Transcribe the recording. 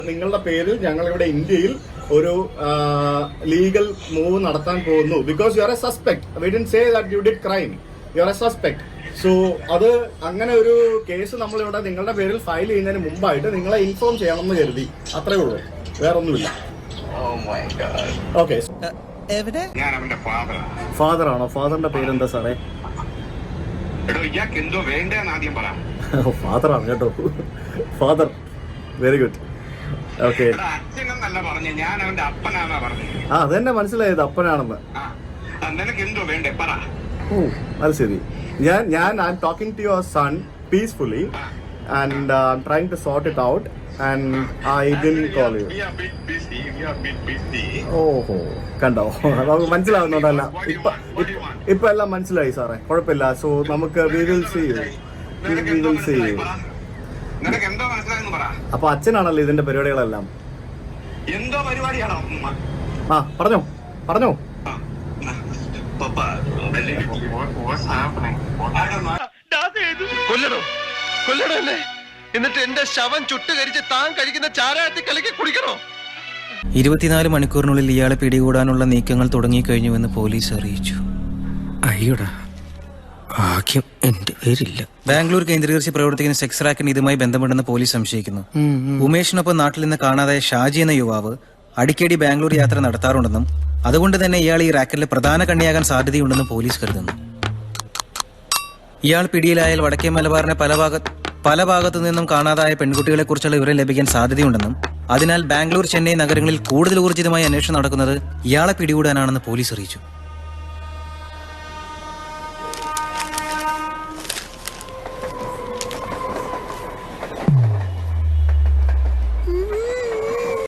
നിങ്ങളുടെ പേരിൽ ഞങ്ങൾ ഇവിടെ ഇന്ത്യയിൽ ഒരു ലീഗൽ മൂവ് നടത്താൻ പോകുന്നു. Because you are a suspect. We didn't say that you did crime. You are a suspect. So അത് അങ്ങനെ ഒരു കേസ് നമ്മളിവിടെ നിങ്ങളുടെ പേരിൽ ഫയൽ ചെയ്യുന്നതിന് മുമ്പായിട്ട് നിങ്ങളെ ഇൻഫോം ചെയ്യണമെന്ന് കരുതി. അത്രേ ഉള്ളൂ, വേറൊന്നുമില്ല. ഓക്കെ. ഫാദർ ആണോ? ഫാദറിന്റെ പേരെന്താ സാറേ? ഫാദർ ആണ് കേട്ടോ. Father, very good. ഓക്കെ. ആ അതെന്നെ മനസ്സിലായത് അപ്പനാണെന്ന്. ഓ അത് ശരി. ഞാൻ I am talking to your son peacefully and I am trying to sort it out and I didn't call you. ഓഹോ, കണ്ടോ, നമുക്ക് മനസ്സിലാവുന്നുണ്ടല്ല. ഇപ്പൊ എല്ലാം മനസ്സിലായി സാറേ, കുഴപ്പമില്ല. സോ നമുക്ക് വി വിൽ സീ യു. അപ്പൊ അച്ഛനാണല്ലോ ഇതിന്റെ പരിപാടികളെല്ലാം. എന്തോ പരിപാടിയാണോ? ആ പറഞ്ഞോ. കൊല്ലണോ എന്നെ? എന്നിട്ട് എന്റെ ശവം ചുട്ടുകരിച്ച് താൻ കഴിക്കുന്ന ചാരായത്തിൽ കലക്കി കുടിക്കണോ? 24 മണിക്കൂറിനുള്ളിൽ ഇയാളെ പിടികൂടാനുള്ള നീക്കങ്ങൾ തുടങ്ങിക്കഴിഞ്ഞുവെന്ന് പോലീസ് അറിയിച്ചു. അയ്യോടാ, ഭാഗ്യം എന്റെ പേരില്ല. ബാംഗ്ലൂർ കേന്ദ്രീകരിച്ച് പ്രവർത്തിക്കുന്ന സെക്സ് റാക്കിന് ഇതുമായി ബന്ധമുണ്ടെന്ന് പോലീസ് സംശയിക്കുന്നു. ഉമേഷിനൊപ്പം നാട്ടിൽ നിന്ന് കാണാതായ ഷാജി എന്ന യുവാവ് അടിക്കടി ബാംഗ്ലൂർ യാത്ര നടത്താറുണ്ടെന്നും അതുകൊണ്ട് തന്നെ ഇയാൾ ഈ റാക്കറ്റിലെ പ്രധാന കണ്ണിയാകാൻ സാധ്യതയുണ്ടെന്നും പോലീസ് കരുതുന്നു. ഇയാൾ പിടിയിലായാൽ വടക്കേ മലബാറിനെ പല ഭാഗത്തു നിന്നും കാണാതായ പെൺകുട്ടികളെ കുറിച്ചുള്ള വിവരം ലഭിക്കാൻ സാധ്യതയുണ്ടെന്നും അതിനാൽ ബാംഗ്ലൂർ, ചെന്നൈ നഗരങ്ങളിൽ കൂടുതൽ ഊർജിതമായി അന്വേഷണം നടക്കുന്നത് ഇയാളെ പിടികൂടാനാണെന്ന് പോലീസ് അറിയിച്ചു.